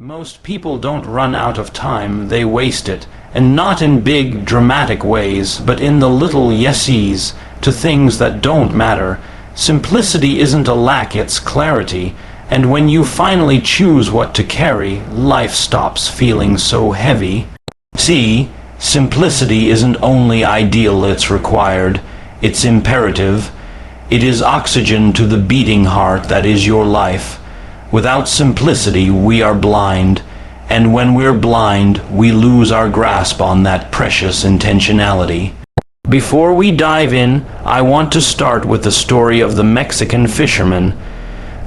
Most people don't run out of time, they waste it, and not in big, dramatic ways, but in the little yeses to things that don't matter. Simplicity isn't a lack, it's clarity, and when you finally choose what to carry, life stops feeling so heavy. See, simplicity isn't only ideal, it's required, it's imperative. It is oxygen to the beating heart that is your life. Without simplicity, we are blind, and when we're blind, we lose our grasp on that precious intentionality. Before we dive in, I want to start with the story of the Mexican fisherman.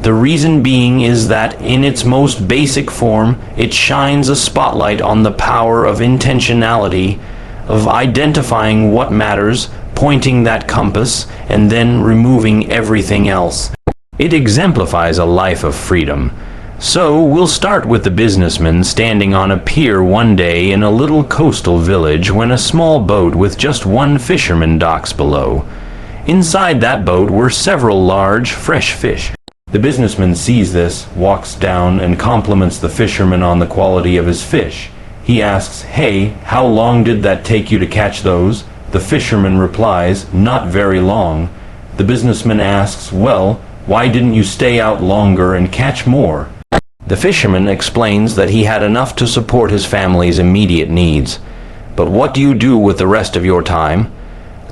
The reason being is that, in its most basic form, it shines a spotlight on the power of intentionality, of identifying what matters, pointing that compass, and then removing everything else. It exemplifies a life of freedom. So we'll start with the businessman standing on a pier one day in a little coastal village when a small boat with just one fisherman docks below. Inside that boat were several large, fresh fish. The businessman sees this, walks down, and compliments the fisherman on the quality of his fish. He asks, "Hey, how long did that take you to catch those?" The fisherman replies, "Not very long." The businessman asks, "Well, why didn't you stay out longer and catch more?" The fisherman explains that he had enough to support his family's immediate needs. "But what do you do with the rest of your time?"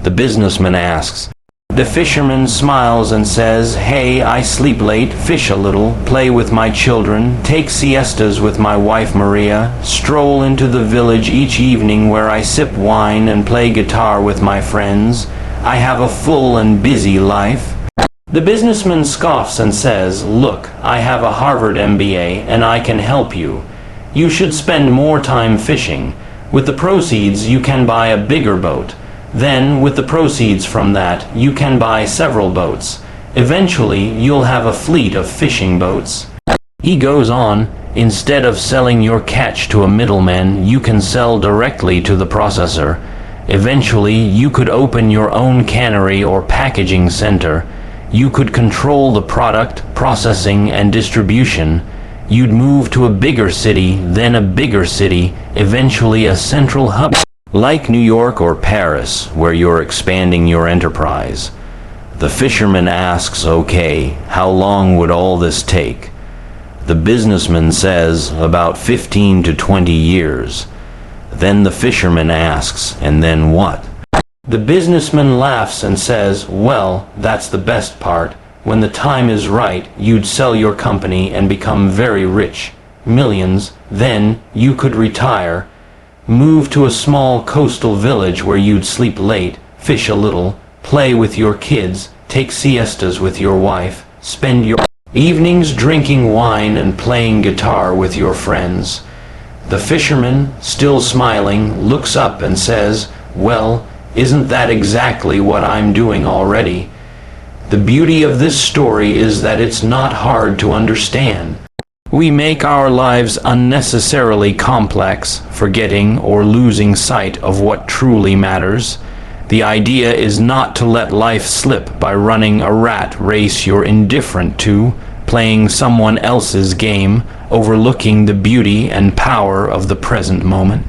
The businessman asks. The fisherman smiles and says, "Hey, I sleep late, fish a little, play with my children, take siestas with my wife Maria, stroll into the village each evening where I sip wine and play guitar with my friends. I have a full and busy life." The businessman scoffs and says, "Look, I have a Harvard MBA and I can help you. You should spend more time fishing. With the proceeds, you can buy a bigger boat. Then, with the proceeds from that, you can buy several boats. Eventually, you'll have a fleet of fishing boats." He goes on, "Instead of selling your catch to a middleman, you can sell directly to the processor. Eventually, you could open your own cannery or packaging center. You could control the product, processing, and distribution. You'd move to a bigger city, then a bigger city, eventually a central hub, like New York or Paris, where you're expanding your enterprise." The fisherman asks, "Okay, how long would all this take?" The businessman says, "About 15 to 20 years. Then the fisherman asks, "And then what?" The businessman laughs and says, "Well, that's the best part. When the time is right, you'd sell your company and become very rich. Millions. Then you could retire. Move to a small coastal village where you'd sleep late, fish a little, play with your kids, take siestas with your wife, spend your evenings drinking wine and playing guitar with your friends." The fisherman, still smiling, looks up and says, "Well, isn't that exactly what I'm doing already?" The beauty of this story is that it's not hard to understand. We make our lives unnecessarily complex, forgetting or losing sight of what truly matters. The idea is not to let life slip by running a rat race you're indifferent to, playing someone else's game, overlooking the beauty and power of the present moment.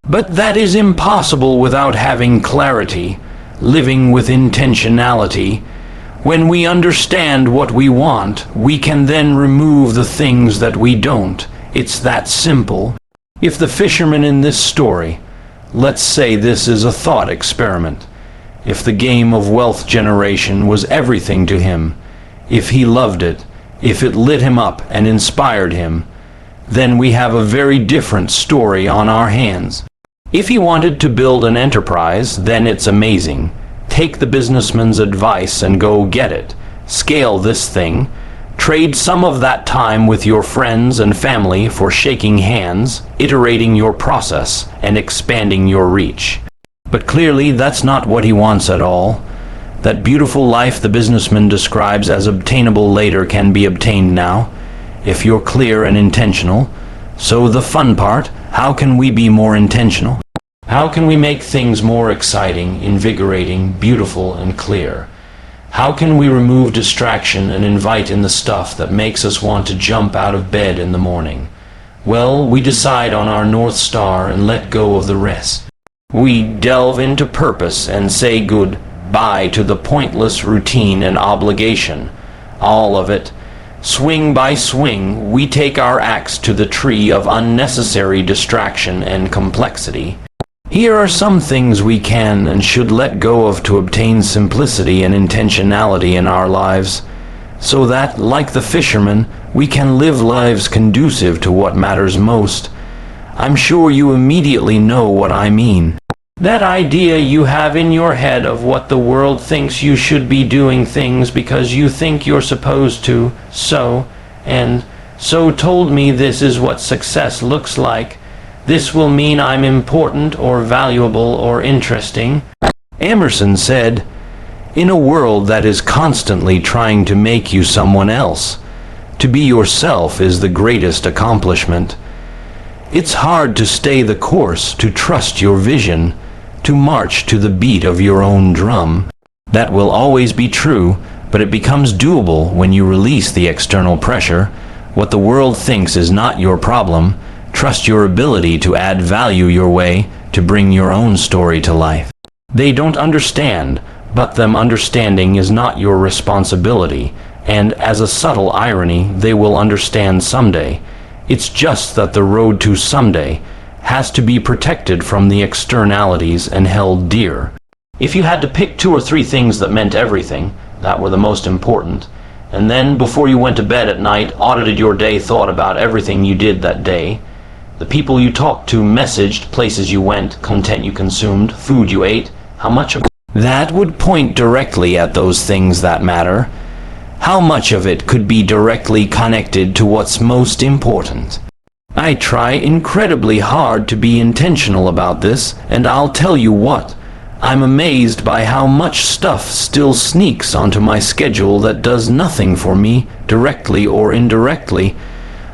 But that is impossible without having clarity, living with intentionality. When we understand what we want, we can then remove the things that we don't. It's that simple. If the fisherman in this story, let's say this is a thought experiment, if the game of wealth generation was everything to him, if he loved it, if it lit him up and inspired him, then we have a very different story on our hands. If he wanted to build an enterprise, then it's amazing. Take the businessman's advice and go get it. Scale this thing. Trade some of that time with your friends and family for shaking hands, iterating your process, and expanding your reach. But clearly, that's not what he wants at all. That beautiful life the businessman describes as obtainable later can be obtained now, if you're clear and intentional. So the fun part, how can we be more intentional? How can we make things more exciting, invigorating, beautiful, and clear? How can we remove distraction and invite in the stuff that makes us want to jump out of bed in the morning? Well, we decide on our North Star and let go of the rest. We delve into purpose and say goodbye to the pointless routine and obligation. All of it. Swing by swing, we take our axe to the tree of unnecessary distraction and complexity. Here are some things we can and should let go of to obtain simplicity and intentionality in our lives, so that, like the fisherman, we can live lives conducive to what matters most. I'm sure you immediately know what I mean. That idea you have in your head of what the world thinks you should be doing things because you think you're supposed to, and so told me this is what success looks like. This will mean I'm important or valuable or interesting. Emerson said, "In a world that is constantly trying to make you someone else, to be yourself is the greatest accomplishment. It's hard to stay the course, to trust your vision, to march to the beat of your own drum. That will always be true, but it becomes doable when you release the external pressure. What the world thinks is not your problem. Trust your ability to add value your way, to bring your own story to life. They don't understand, but them understanding is not your responsibility, and as a subtle irony, they will understand someday. It's just that the road to someday has to be protected from the externalities and held dear. If you had to pick 2 or 3 things that meant everything, that were the most important, and then before you went to bed at night, audited your day, thought about everything you did that day, the people you talked to, messaged, places you went, content you consumed, food you ate, how much of that would point directly at those things that matter? How much of it could be directly connected to what's most important? I try incredibly hard to be intentional about this, and I'll tell you what, I'm amazed by how much stuff still sneaks onto my schedule that does nothing for me, directly or indirectly.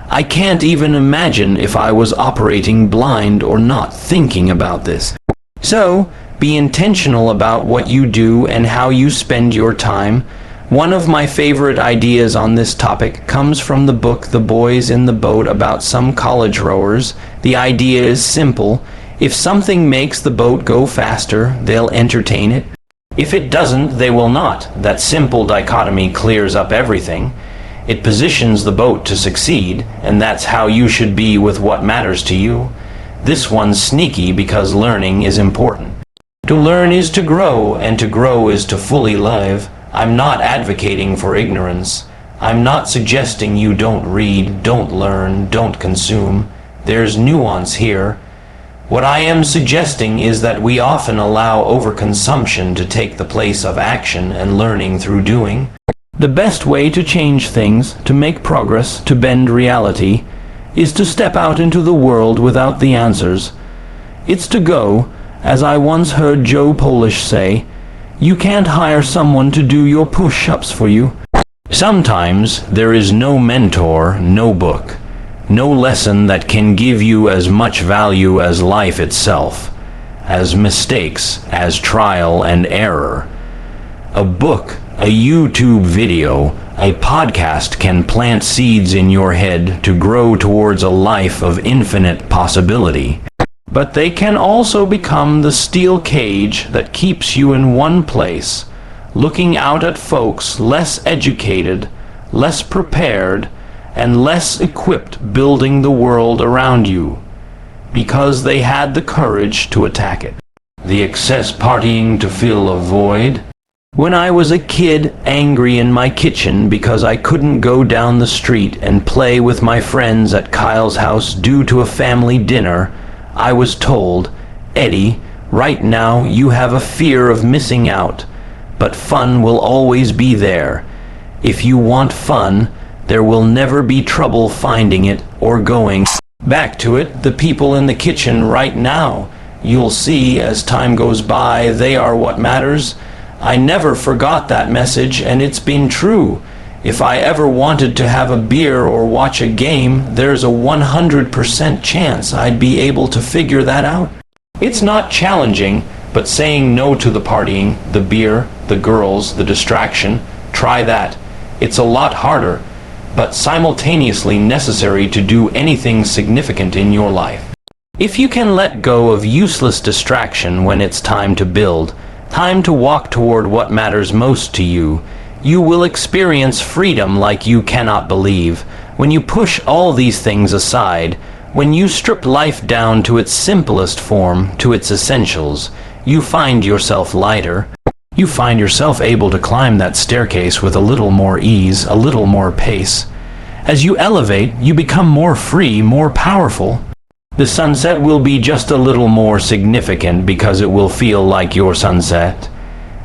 I can't even imagine if I was operating blind or not thinking about this. So, be intentional about what you do and how you spend your time. One of my favorite ideas on this topic comes from the book The Boys in the Boat about some college rowers. The idea is simple. If something makes the boat go faster, they'll entertain it. If it doesn't, they will not. That simple dichotomy clears up everything. It positions the boat to succeed, and that's how you should be with what matters to you. This one's sneaky because learning is important. To learn is to grow, and to grow is to fully live. I'm not advocating for ignorance. I'm not suggesting you don't read, don't learn, don't consume. There's nuance here. What I am suggesting is that we often allow overconsumption to take the place of action and learning through doing. The best way to change things, to make progress, to bend reality, is to step out into the world without the answers. It's to go, as I once heard Joe Polish say, you can't hire someone to do your push-ups for you. Sometimes there is no mentor, no book, no lesson that can give you as much value as life itself, as mistakes, as trial and error. A book, a YouTube video, a podcast can plant seeds in your head to grow towards a life of infinite possibility. But they can also become the steel cage that keeps you in one place, looking out at folks less educated, less prepared, and less equipped building the world around you, because they had the courage to attack it. The excess partying to fill a void. When I was a kid, angry in my kitchen because I couldn't go down the street and play with my friends at Kyle's house due to a family dinner, I was told, Eddie, right now you have a fear of missing out, but fun will always be there. If you want fun, there will never be trouble finding it or going back to it. The people in the kitchen right now, you'll see as time goes by, they are what matters. I never forgot that message, and it's been true. If I ever wanted to have a beer or watch a game, there's a 100% chance I'd be able to figure that out. It's not challenging, but saying no to the partying, the beer, the girls, the distraction, try that. It's a lot harder, but simultaneously necessary to do anything significant in your life. If you can let go of useless distraction when it's time to build, time to walk toward what matters most to you, you will experience freedom like you cannot believe. When you push all these things aside, when you strip life down to its simplest form, to its essentials, you find yourself lighter. You find yourself able to climb that staircase with a little more ease, a little more pace. As you elevate, you become more free, more powerful. The sunset will be just a little more significant because it will feel like your sunset,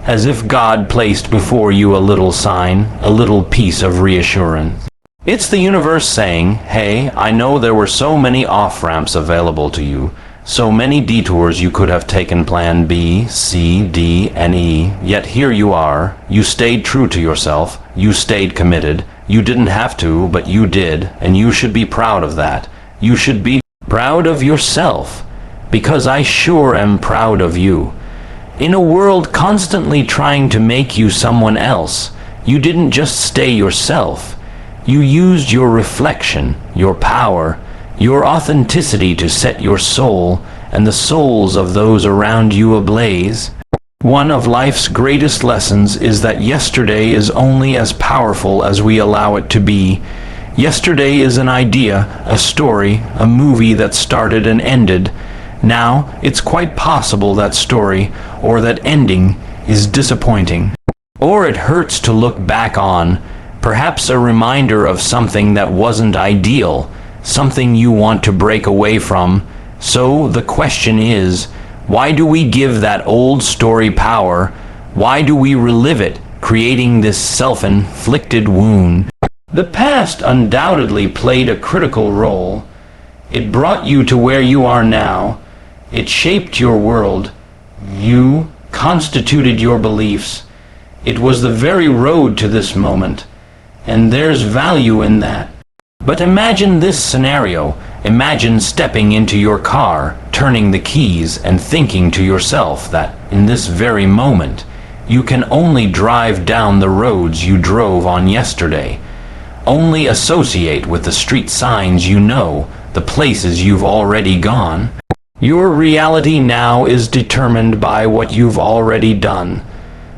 as if God placed before you a little sign, a little piece of reassurance. It's the universe saying, hey, I know there were so many off-ramps available to you, so many detours you could have taken plan B, C, D, and E, yet here you are. You stayed true to yourself, you stayed committed, you didn't have to, but you did, and you should be proud of that. You should be proud of yourself, because I sure am proud of you. In a world constantly trying to make you someone else, you didn't just stay yourself. You used your reflection, your power, your authenticity to set your soul and the souls of those around you ablaze. One of life's greatest lessons is that yesterday is only as powerful as we allow it to be. Yesterday is an idea, a story, a movie that started and ended. Now, it's quite possible that story, or that ending, is disappointing. Or it hurts to look back on, perhaps a reminder of something that wasn't ideal, something you want to break away from. So the question is, why do we give that old story power? Why do we relive it, creating this self-inflicted wound? The past undoubtedly played a critical role. It brought you to where you are now. It shaped your world. You constituted your beliefs. It was the very road to this moment. And there's value in that. But imagine this scenario. Imagine stepping into your car, turning the keys, and thinking to yourself that in this very moment, you can only drive down the roads you drove on yesterday. Only associate with the street signs you know, the places you've already gone. Your reality now is determined by what you've already done.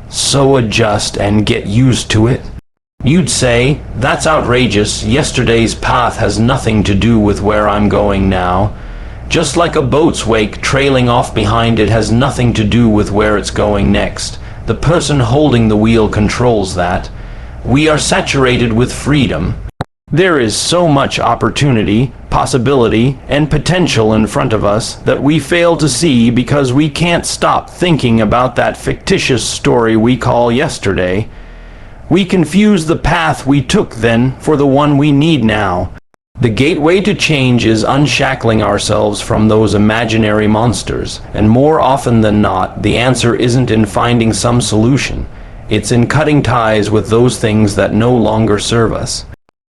So adjust and get used to it. You'd say, that's outrageous. Yesterday's path has nothing to do with where I'm going now. Just like a boat's wake trailing off behind it has nothing to do with where it's going next. The person holding the wheel controls that. We are saturated with freedom. There is so much opportunity, possibility, and potential in front of us that we fail to see because we can't stop thinking about that fictitious story we call yesterday. We confuse the path we took then for the one we need now. The gateway to change is unshackling ourselves from those imaginary monsters, and more often than not, the answer isn't in finding some solution. It's in cutting ties with those things that no longer serve us.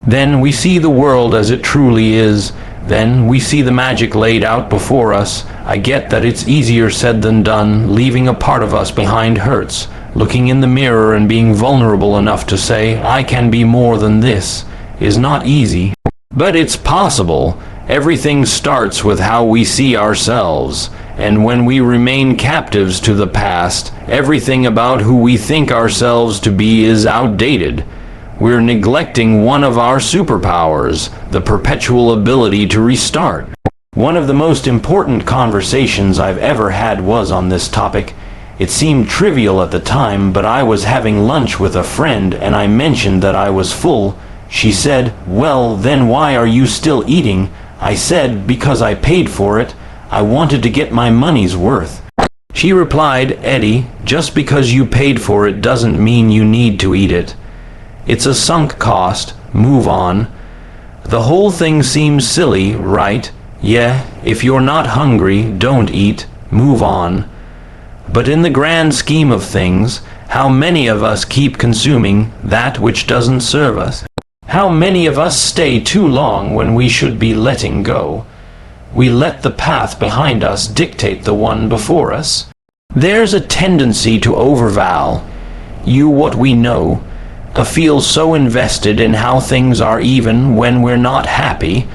Then we see the world as it truly is. Then we see the magic laid out before us. I get that it's easier said than done. Leaving a part of us behind hurts. Looking in the mirror and being vulnerable enough to say, I can be more than this, is not easy. But it's possible. Everything starts with how we see ourselves. And when we remain captives to the past, everything about who we think ourselves to be is outdated. We're neglecting one of our superpowers, the perpetual ability to restart. One of the most important conversations I've ever had was on this topic. It seemed trivial at the time, but I was having lunch with a friend and I mentioned that I was full. She said, well, then why are you still eating? I said, because I paid for it. I wanted to get my money's worth. She replied, Eddie, just because you paid for it doesn't mean you need to eat it. It's a sunk cost. Move on. The whole thing seems silly, right? Yeah, if you're not hungry, don't eat. Move on. But in the grand scheme of things, how many of us keep consuming that which doesn't serve us? How many of us stay too long when we should be letting go? We let the path behind us dictate the one before us. There's a tendency to overvalue what we know. feel so invested in how things are even when we're not happy,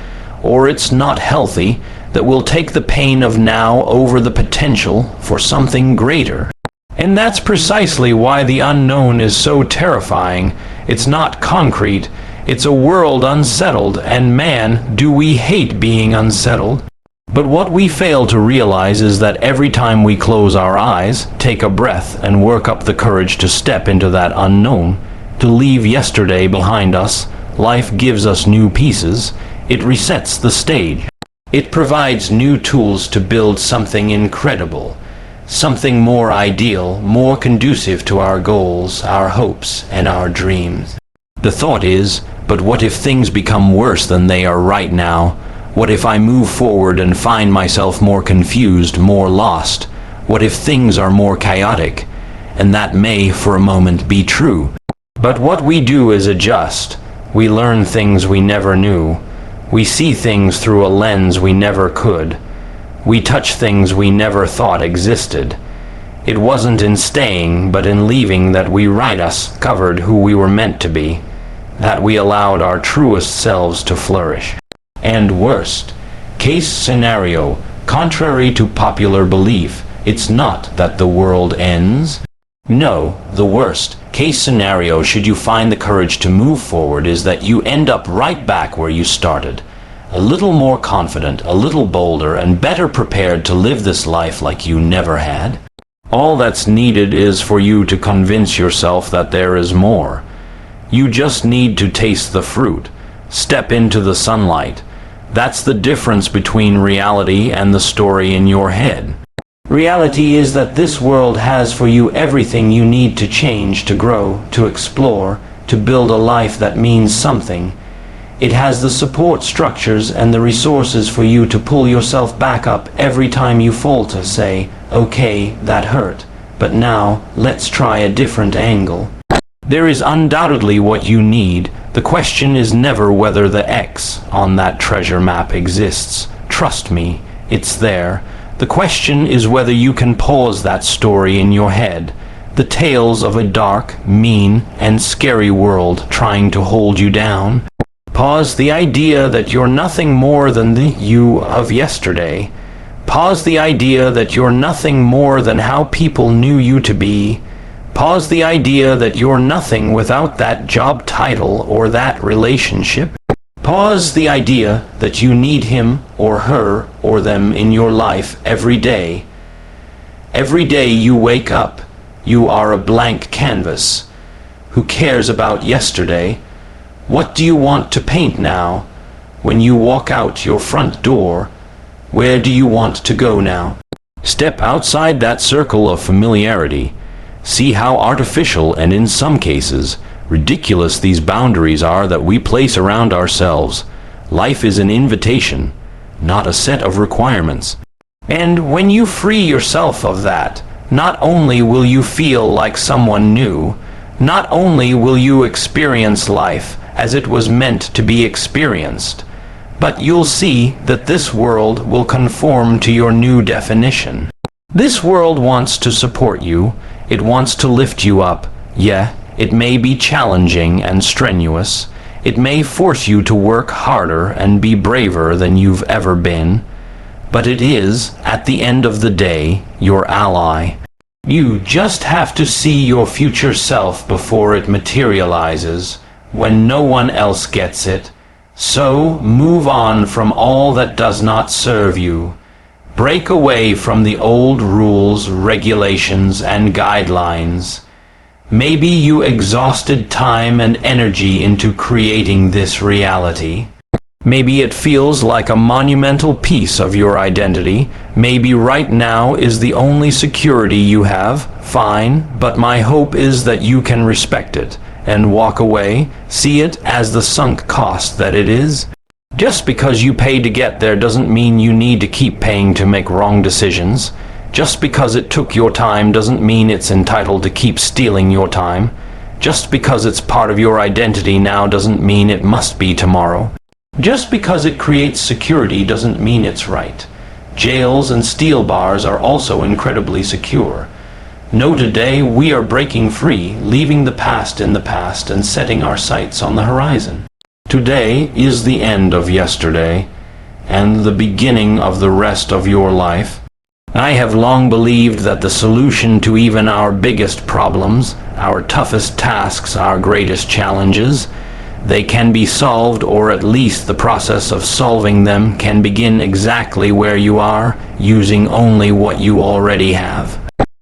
or it's not healthy, that we'll take the pain of now over the potential for something greater. And that's precisely why the unknown is so terrifying. It's not concrete, it's a world unsettled, and man, do we hate being unsettled. But what we fail to realize is that every time we close our eyes, take a breath, and work up the courage to step into that unknown, to leave yesterday behind us, life gives us new pieces. It resets the stage. It provides new tools to build something incredible, something more ideal, more conducive to our goals, our hopes, and our dreams. The thought is, but what if things become worse than they are right now? What if I move forward and find myself more confused, more lost? What if things are more chaotic? And that may, for a moment, be true. But what we do is adjust. We learn things we never knew. We see things through a lens we never could. We touch things we never thought existed. It wasn't in staying, but in leaving that we discovered who we were meant to be, that we allowed our truest selves to flourish. And worst case scenario, contrary to popular belief, it's not that the world ends. No, the worst case scenario, should you find the courage to move forward, is that you end up right back where you started, a little more confident, a little bolder, and better prepared to live this life like you never had. All that's needed is for you to convince yourself that there is more. You just need to taste the fruit, step into the sunlight. That's the difference between reality and the story in your head. Reality is that this world has for you everything you need to change, to grow, to explore, to build a life that means something. It has the support structures and the resources for you to pull yourself back up every time you falter, say, okay, that hurt, but now let's try a different angle. There is undoubtedly what you need. The question is never whether the X on that treasure map exists. Trust me, it's there. The question is whether you can pause that story in your head, the tales of a dark, mean, and scary world trying to hold you down. Pause the idea that you're nothing more than the you of yesterday. Pause the idea that you're nothing more than how people knew you to be. Pause the idea that you're nothing without that job title or that relationship. Pause the idea that you need him or her or them in your life every day. Every day you wake up, you are a blank canvas. Who cares about yesterday? What do you want to paint now? When you walk out your front door, where do you want to go now? Step outside that circle of familiarity. See how artificial and, in some cases, ridiculous these boundaries are that we place around ourselves. Life is an invitation, not a set of requirements. And when you free yourself of that, not only will you feel like someone new, not only will you experience life as it was meant to be experienced, but you'll see that this world will conform to your new definition. This world wants to support you. It wants to lift you up. Yeah, it may be challenging and strenuous. It may force you to work harder and be braver than you've ever been. But it is, at the end of the day, your ally. You just have to see your future self before it materializes, when no one else gets it. So move on from all that does not serve you. Break away from the old rules, regulations, and guidelines. Maybe you exhausted time and energy into creating this reality. Maybe it feels like a monumental piece of your identity. Maybe right now is the only security you have. Fine, but my hope is that you can respect it and walk away, see it as the sunk cost that it is. Just because you paid to get there doesn't mean you need to keep paying to make wrong decisions. Just because it took your time doesn't mean it's entitled to keep stealing your time. Just because it's part of your identity now doesn't mean it must be tomorrow. Just because it creates security doesn't mean it's right. Jails and steel bars are also incredibly secure. No, today we are breaking free, leaving the past in the past and setting our sights on the horizon. Today is the end of yesterday and the beginning of the rest of your life. I have long believed that the solution to even our biggest problems, our toughest tasks, our greatest challenges, they can be solved, or at least the process of solving them can begin exactly where you are, using only what you already have.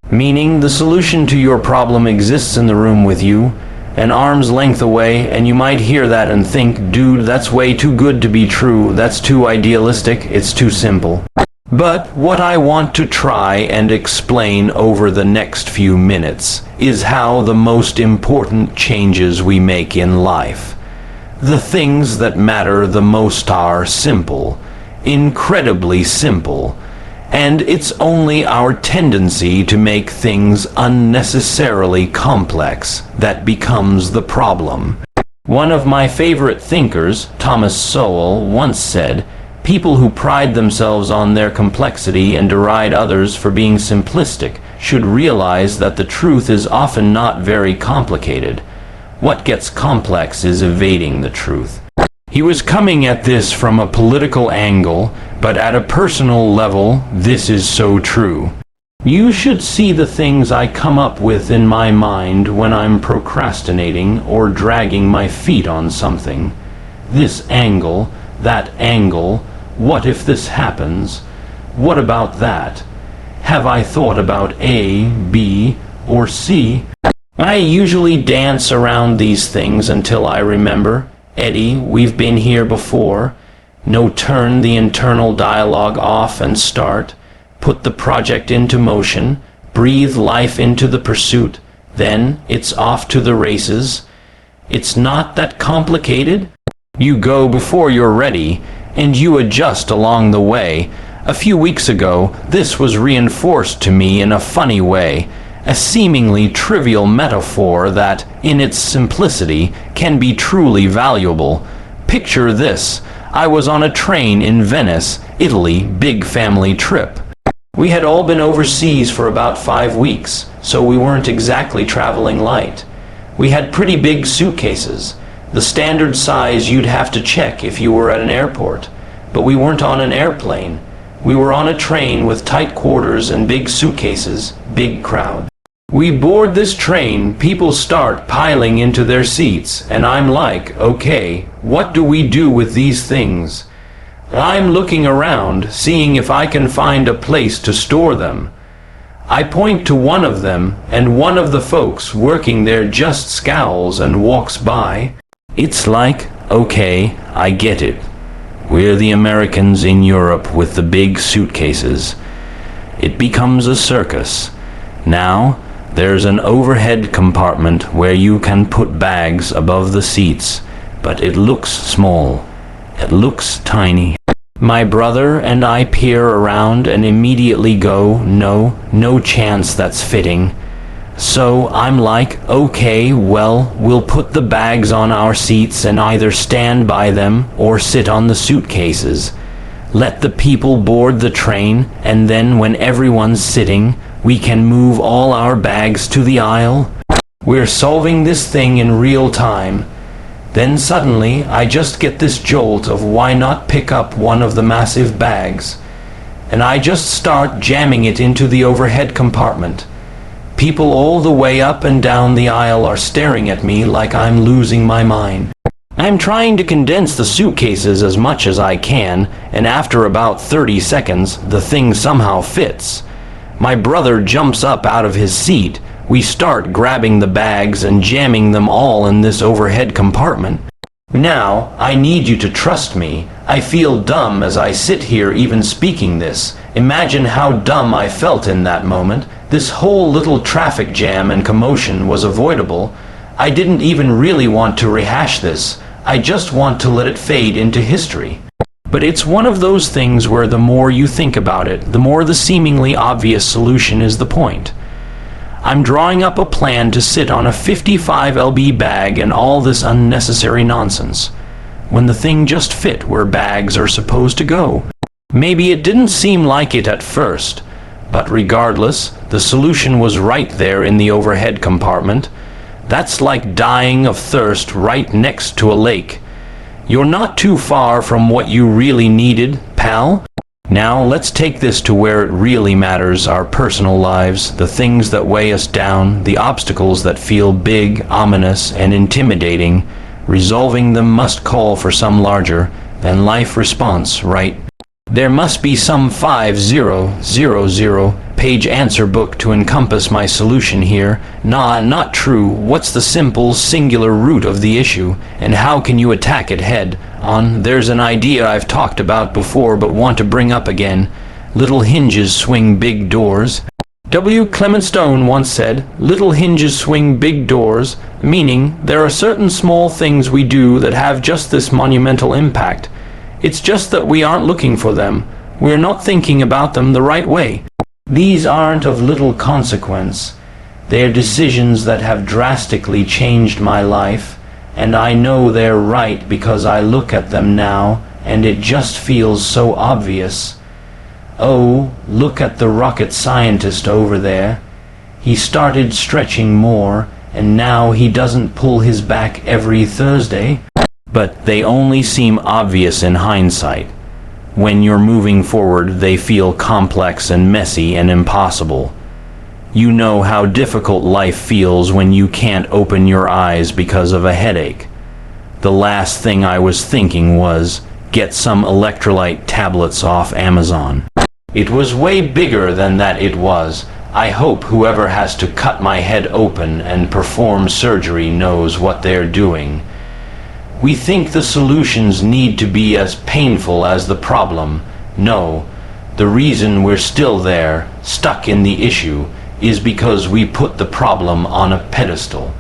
Meaning, the solution to your problem exists in the room with you, an arm's length away, and you might hear that and think, dude, that's way too good to be true, that's too idealistic, it's too simple. But what I want to try and explain over the next few minutes is how the most important changes we make in life, the things that matter the most, are simple, incredibly simple, and it's only our tendency to make things unnecessarily complex that becomes the problem. One of my favorite thinkers, Thomas Sowell, once said, "People who pride themselves on their complexity and deride others for being simplistic should realize that the truth is often not very complicated. What gets complex is evading the truth." He was coming at this from a political angle, but at a personal level, this is so true. You should see the things I come up with in my mind when I'm procrastinating or dragging my feet on something. This angle, that angle, what if this happens? What about that? Have I thought about A, B, or C? I usually dance around these things until I remember, Eddie, we've been here before. No, turn the internal dialogue off and start. Put the project into motion. Breathe life into the pursuit. Then it's off to the races. It's not that complicated. You go before you're ready, and you adjust along the way. A few weeks ago, this was reinforced to me in a funny way, a seemingly trivial metaphor that, in its simplicity, can be truly valuable. Picture this. I was on a train in Venice, Italy, big family trip. We had all been overseas for about 5 weeks, so we weren't exactly traveling light. We had pretty big suitcases, the standard size you'd have to check if you were at an airport. But we weren't on an airplane. We were on a train with tight quarters and big suitcases, big crowd. We board this train, people start piling into their seats, and I'm like, okay, what do we do with these things? I'm looking around, seeing if I can find a place to store them. I point to one of them, and one of the folks working there just scowls and walks by. It's like, okay, I get it. We're the Americans in Europe with the big suitcases. It becomes a circus. Now, there's an overhead compartment where you can put bags above the seats, but it looks small. It looks tiny. My brother and I peer around and immediately go, no chance that's fitting. So I'm like, okay, well, we'll put the bags on our seats and either stand by them or sit on the suitcases. Let the people board the train, and then when everyone's sitting, we can move all our bags to the aisle. We're solving this thing in real time. Then suddenly, I just get this jolt of why not pick up one of the massive bags. And I just start jamming it into the overhead compartment. People all the way up and down the aisle are staring at me like I'm losing my mind. I'm trying to condense the suitcases as much as I can, and after about 30 seconds, the thing somehow fits. My brother jumps up out of his seat. We start grabbing the bags and jamming them all in this overhead compartment. Now, I need you to trust me. I feel dumb as I sit here even speaking this. Imagine how dumb I felt in that moment. This whole little traffic jam and commotion was avoidable. I didn't even really want to rehash this. I just want to let it fade into history. But it's one of those things where the more you think about it, the more the seemingly obvious solution is the point. I'm drawing up a plan to sit on a 55 lb bag and all this unnecessary nonsense, when the thing just fit where bags are supposed to go. Maybe it didn't seem like it at first, But regardless, the solution was right there in the overhead compartment. That's like dying of thirst right next to a lake. You're not too far from what you really needed, pal. Now let's take this to where it really matters, our personal lives, the things that weigh us down, the obstacles that feel big, ominous, and intimidating. Resolving them must call for some larger than life response, right? There must be some 5000-page answer book to encompass my solution here. Nah, not true. What's the simple, singular root of the issue, and how can you attack it head on? There's an idea I've talked about before but want to bring up again. Little hinges swing big doors. W. Clement Stone once said, "Little hinges swing big doors," meaning there are certain small things we do that have just this monumental impact. It's just that we aren't looking for them. We're not thinking about them the right way. These aren't of little consequence. They're decisions that have drastically changed my life, and I know they're right because I look at them now, and it just feels so obvious. Oh, look at the rocket scientist over there. He started stretching more, and now he doesn't pull his back every Thursday. But they only seem obvious in hindsight. When you're moving forward, they feel complex and messy and impossible. You know how difficult life feels when you can't open your eyes because of a headache. The last thing I was thinking was, get some electrolyte tablets off Amazon. It was way bigger than that it was. I hope whoever has to cut my head open and perform surgery knows what they're doing. We think the solutions need to be as painful as the problem. No, the reason we're still there, stuck in the issue, is because we put the problem on a pedestal.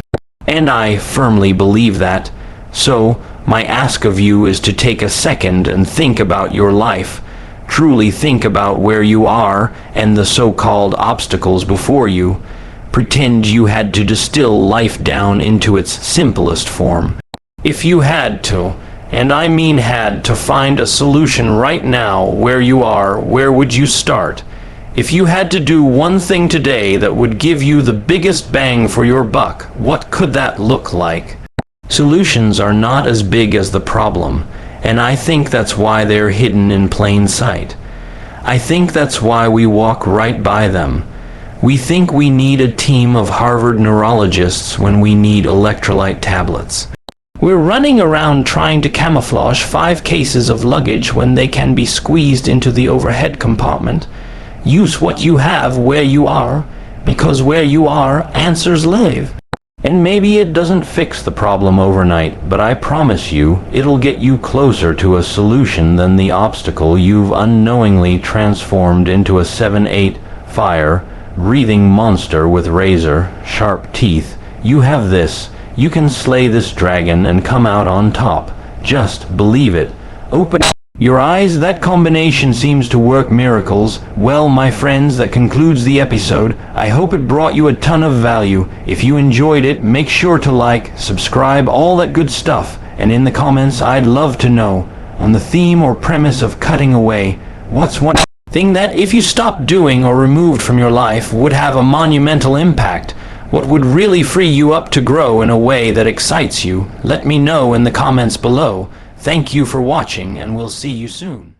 And I firmly believe that. So, my ask of you is to take a second and think about your life. Truly think about where you are and the so-called obstacles before you. Pretend you had to distill life down into its simplest form. If you had to, and I mean had to, find a solution right now where you are, where would you start? If you had to do one thing today that would give you the biggest bang for your buck, what could that look like? Solutions are not as big as the problem, and I think that's why they're hidden in plain sight. I think that's why we walk right by them. We think we need a team of Harvard neurologists when we need electrolyte tablets. We're running around trying to camouflage 5 cases of luggage when they can be squeezed into the overhead compartment. Use what you have where you are, because where you are, answers live. And maybe it doesn't fix the problem overnight, but I promise you, it'll get you closer to a solution than the obstacle you've unknowingly transformed into a 7-8 fire, breathing monster with razor-sharp teeth. You have this. You can slay this dragon and come out on top. Just believe it. Open your eyes. That combination seems to work miracles. Well, my friends, that concludes the episode. I hope it brought you a ton of value. If you enjoyed it, make sure to like, subscribe, all that good stuff. And in the comments, I'd love to know, on the theme or premise of cutting away, what's one thing that, if you stopped doing or removed from your life, would have a monumental impact? What would really free you up to grow in a way that excites you? Let me know in the comments below. Thank you for watching, and we'll see you soon.